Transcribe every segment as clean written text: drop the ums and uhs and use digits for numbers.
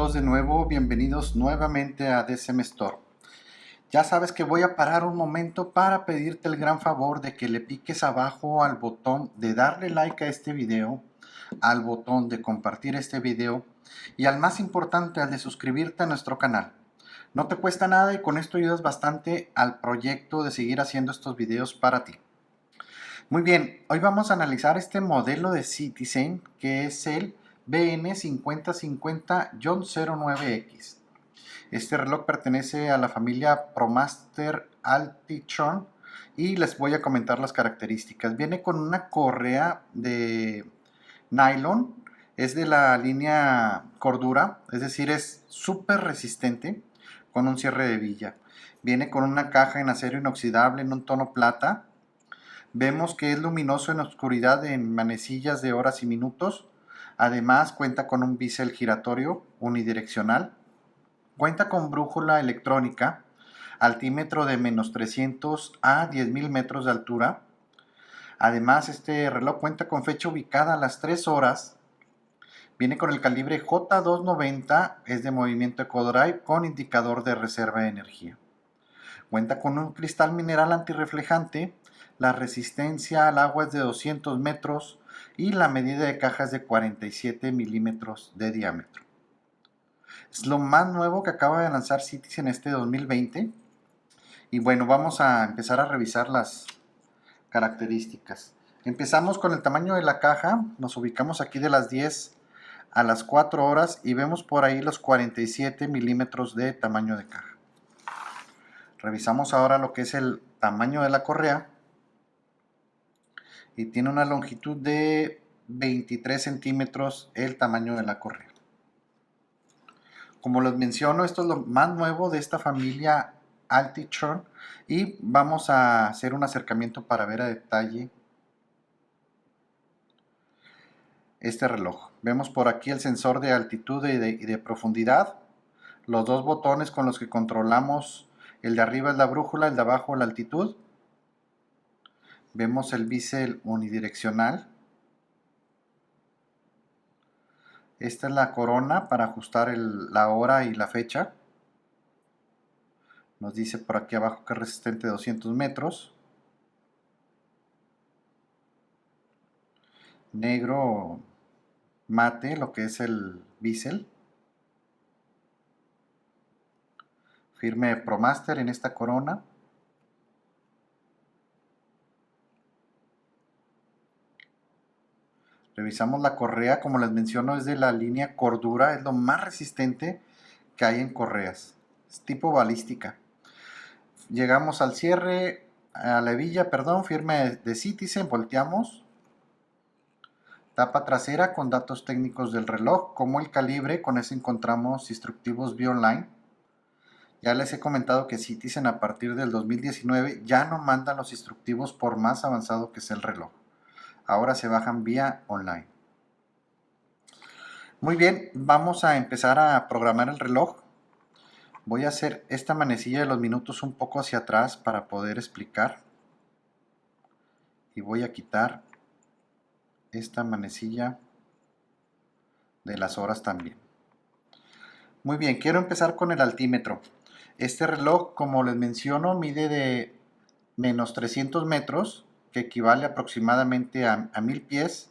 todos de nuevo, bienvenidos nuevamente a DCM Store. Ya sabes que voy a parar un momento para pedirte el gran favor de que le piques abajo al botón de darle like a este video, al botón de compartir este video y al más importante, al de suscribirte a nuestro canal. No te cuesta nada y con esto ayudas bastante al proyecto de seguir haciendo estos videos para ti. Muy bien, hoy vamos a analizar este modelo de Citizen que es el BN5050-09X. Este reloj pertenece a la familia ProMaster Altitron y les voy a comentar las características. Viene con una correa de nylon, es de la línea Cordura, es decir, es súper resistente con un cierre de villa. Viene con una caja en acero inoxidable en un tono plata. Vemos que es luminoso en oscuridad en manecillas de horas y minutos. Además cuenta con un bisel giratorio unidireccional. Cuenta con brújula electrónica, altímetro de -300 a 10.000 metros de altura. Además este reloj cuenta con fecha ubicada a las 3 horas. Viene con el calibre J290, es de movimiento EcoDrive con indicador de reserva de energía. Cuenta con un cristal mineral antirreflejante. La resistencia al agua es de 200 metros y la medida de caja es de 47 milímetros de diámetro. Es lo más nuevo que acaba de lanzar Citizen este 2020. Y bueno, vamos a empezar a revisar las características. Empezamos con el tamaño de la caja. Nos ubicamos aquí de las 10 a las 4 horas y vemos por ahí los 47 milímetros de tamaño de caja. Revisamos ahora lo que es el tamaño de la correa. Y tiene una longitud de 23 centímetros el tamaño de la correa. Como les menciono, esto es lo más nuevo de esta familia Altitron y vamos a hacer un acercamiento para ver a detalle este reloj. Vemos por aquí el sensor de altitud y de profundidad, los dos botones con los que controlamos, el de arriba es la brújula, el de abajo la altitud. Vemos el bisel unidireccional. Esta es la corona para ajustar la hora y la fecha. Nos dice por aquí abajo que es resistente 200 metros. Negro mate, lo que es el bisel. Firme ProMaster en esta corona. Revisamos la correa, como les menciono, es de la línea Cordura, es lo más resistente que hay en correas. Es tipo balística. Llegamos al cierre, a la hebilla, perdón, firme de Citizen, volteamos. Tapa trasera con datos técnicos del reloj, como el calibre, con eso encontramos instructivos vía online. Ya les he comentado que Citizen a partir del 2019 ya no manda los instructivos por más avanzado que sea el reloj. Ahora se bajan vía online. Muy bien, vamos a empezar a programar el reloj. Voy a hacer esta manecilla de los minutos un poco hacia atrás para poder explicar. Y voy a quitar esta manecilla de las horas también. Muy bien, quiero empezar con el altímetro. Este reloj, como les menciono, mide de -300 metros, que equivale aproximadamente a 1000 pies.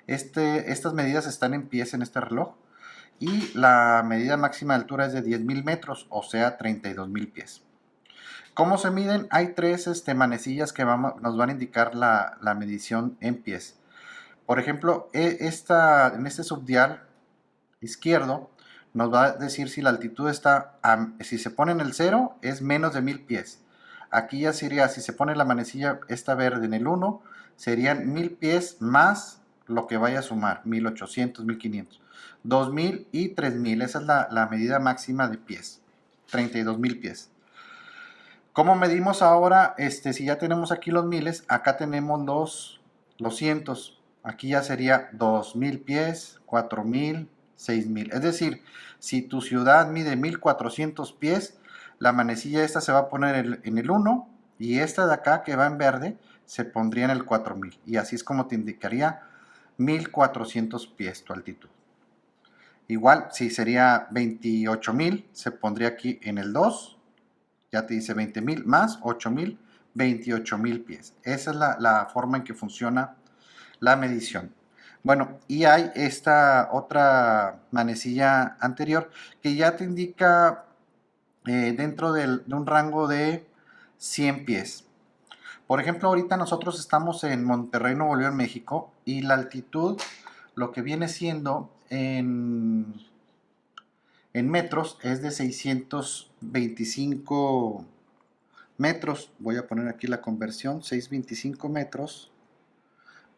Estas medidas están en pies en este reloj. Y la medida máxima de altura es de 10.000 metros, o sea 32.000 pies. ¿Cómo se miden? Hay tres manecillas que nos van a indicar la medición en pies. Por ejemplo, en este subdial izquierdo nos va a decir si la altitud está, si se pone en el 0 es menos de 1000 pies. Aquí ya sería, si se pone la manecilla esta verde en el 1, serían 1000 pies más lo que vaya a sumar, 1800, 1500. 2000 y 3000, esa es la medida máxima de pies, 32.000 pies. ¿Cómo medimos ahora? Si ya tenemos aquí los miles, acá tenemos los cientos. Aquí ya sería 2000 pies, 4000, 6000. Es decir, si tu ciudad mide 1400 pies, la manecilla esta se va a poner en el 1 y esta de acá que va en verde se pondría en el 4000. Y así es como te indicaría 1400 pies tu altitud. Igual, si sería 28,000, se pondría aquí en el 2. Ya te dice 20,000 más 8,000, 28,000 pies. Esa es la forma en que funciona la medición. Bueno, y hay esta otra manecilla anterior que ya te indica dentro de un rango de 100 pies. Por ejemplo, ahorita nosotros estamos en Monterrey, Nuevo León, México, y la altitud, lo que viene siendo en metros, es de 625 metros. Voy a poner aquí la conversión, 625 metros.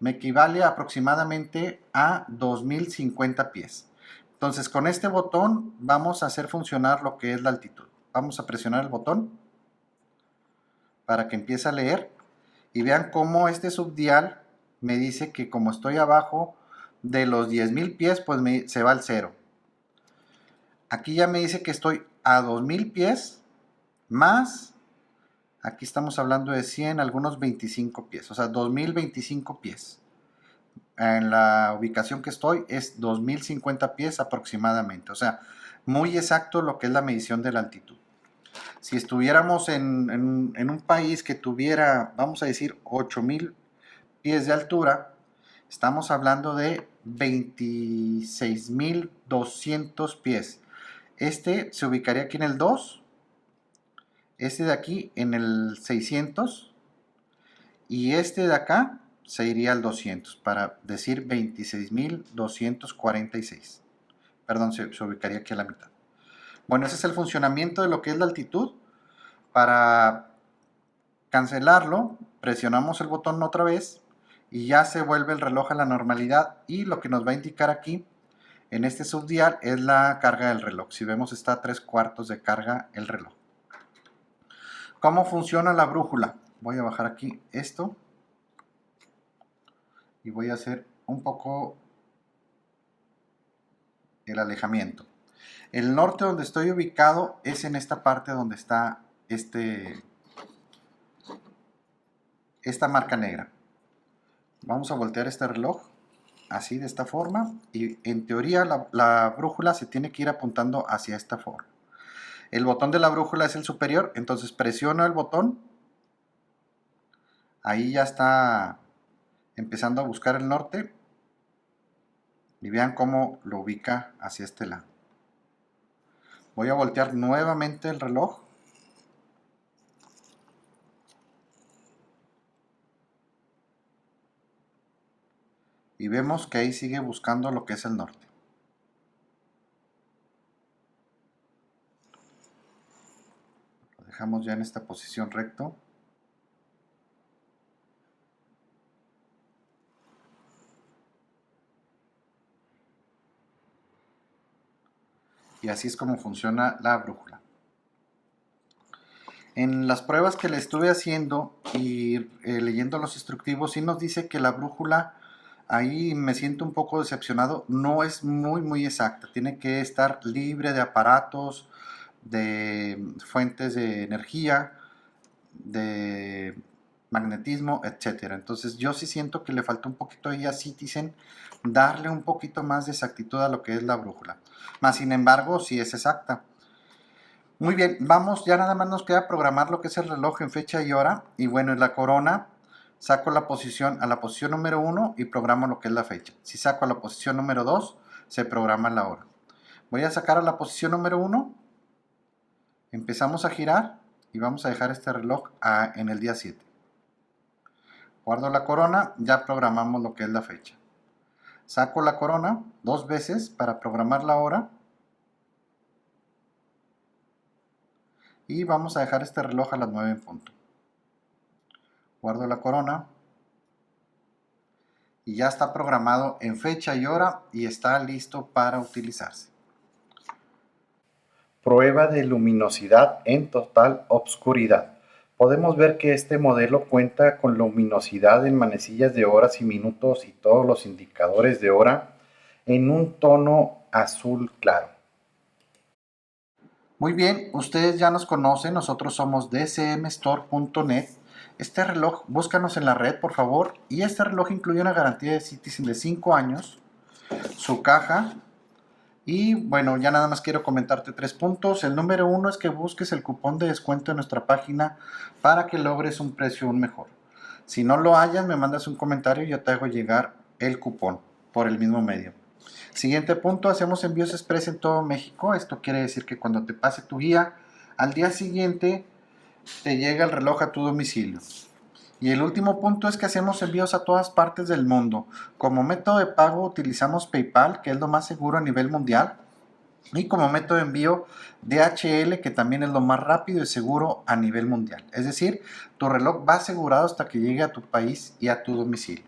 Me equivale aproximadamente a 2050 pies. Entonces, con este botón vamos a hacer funcionar lo que es la altitud. Vamos a presionar el botón para que empiece a leer y vean cómo este subdial me dice que como estoy abajo de los 10,000 pies, pues se va al 0. Aquí ya me dice que estoy a 2,000 pies más, aquí estamos hablando de 100, algunos 25 pies, o sea, 2,025 pies. En la ubicación que estoy es 2,050 pies aproximadamente, o sea, muy exacto lo que es la medición de la altitud. Si estuviéramos en un país que tuviera, vamos a decir, 8,000 pies de altura, estamos hablando de 26,200 pies. Este se ubicaría aquí en el 2, este de aquí en el 600 y este de acá se iría al 200 para decir 26,246. Perdón, se ubicaría aquí a la mitad. Bueno, ese es el funcionamiento de lo que es la altitud. Para cancelarlo, presionamos el botón otra vez y ya se vuelve el reloj a la normalidad, y lo que nos va a indicar aquí en este subdial es la carga del reloj. Si vemos, está a 3/4 de carga el reloj. ¿Cómo funciona la brújula? Voy a bajar aquí esto y voy a hacer un poco el alejamiento. El norte donde estoy ubicado es en esta parte donde está esta marca negra. Vamos a voltear este reloj así, de esta forma, y en teoría la brújula se tiene que ir apuntando hacia esta forma. El botón de la brújula es el superior, entonces presiono el botón, ahí ya está empezando a buscar el norte y vean cómo lo ubica hacia este lado. Voy a voltear nuevamente el reloj y vemos que ahí sigue buscando lo que es el norte. Lo dejamos ya en esta posición recto. Y así es como funciona la brújula. En las pruebas que le estuve haciendo y leyendo los instructivos, sí nos dice que la brújula, ahí me siento un poco decepcionado, no es muy exacta. Tiene que estar libre de aparatos, de fuentes de energía, de magnetismo, etcétera. Entonces yo sí siento que le falta un poquito ahí a Citizen darle un poquito más de exactitud a lo que es la brújula. Más sin embargo, sí es exacta. Muy bien, vamos, ya nada más nos queda programar lo que es el reloj en fecha y hora. Y bueno, en la corona saco la posición a la posición número 1 y programo lo que es la fecha. Si saco a la posición número 2, se programa la hora. Voy a sacar a la posición número 1, empezamos a girar y vamos a dejar este reloj en el día 7. Guardo la corona, ya programamos lo que es la fecha. Saco la corona 2 veces para programar la hora. Y vamos a dejar este reloj a las 9 en punto. Guardo la corona. Y ya está programado en fecha y hora y está listo para utilizarse. Prueba de luminosidad en total obscuridad. Podemos ver que este modelo cuenta con luminosidad en manecillas de horas y minutos y todos los indicadores de hora en un tono azul claro. Muy bien, ustedes ya nos conocen, nosotros somos dcmstore.net. Este reloj, búscanos en la red, por favor. Y este reloj incluye una garantía de Citizen de 5 años, su caja Y bueno, ya nada más quiero comentarte 3 puntos. El número 1 es que busques el cupón de descuento en nuestra página para que logres un precio aún mejor. Si no lo hayas, me mandas un comentario y yo te hago llegar el cupón por el mismo medio. Siguiente punto, hacemos envíos express en todo México. Esto quiere decir que cuando te pase tu guía, al día siguiente te llega el reloj a tu domicilio. Y el último punto es que hacemos envíos a todas partes del mundo. Como método de pago utilizamos PayPal, que es lo más seguro a nivel mundial. Y como método de envío DHL, que también es lo más rápido y seguro a nivel mundial. Es decir, tu reloj va asegurado hasta que llegue a tu país y a tu domicilio.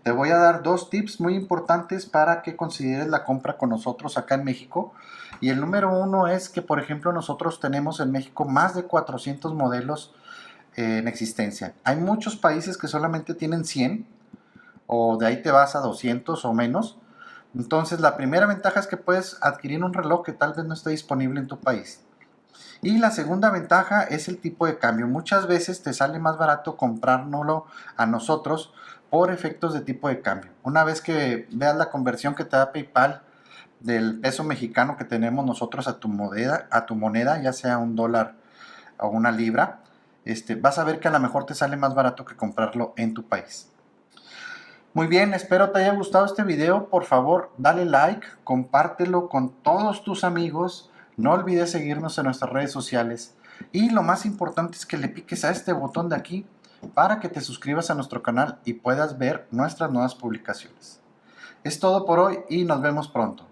Te voy a dar 2 tips muy importantes para que consideres la compra con nosotros acá en México. Y el número 1 es que, por ejemplo, nosotros tenemos en México más de 400 modelos en existencia. Hay muchos países que solamente tienen 100 o de ahí te vas a 200 o menos. Entonces, la primera ventaja es que puedes adquirir un reloj que tal vez no esté disponible en tu país. Y la segunda ventaja es el tipo de cambio. Muchas veces te sale más barato comprárnoslo a nosotros por efectos de tipo de cambio. Una vez que veas la conversión que te da PayPal del peso mexicano que tenemos nosotros a tu moneda, ya sea un dólar o una libra, vas a ver que a lo mejor te sale más barato que comprarlo en tu país. Muy bien, espero te haya gustado este video. Por favor, dale like, compártelo con todos tus amigos. No olvides seguirnos en nuestras redes sociales. Y lo más importante es que le piques a este botón de aquí para que te suscribas a nuestro canal y puedas ver nuestras nuevas publicaciones. Es todo por hoy y nos vemos pronto.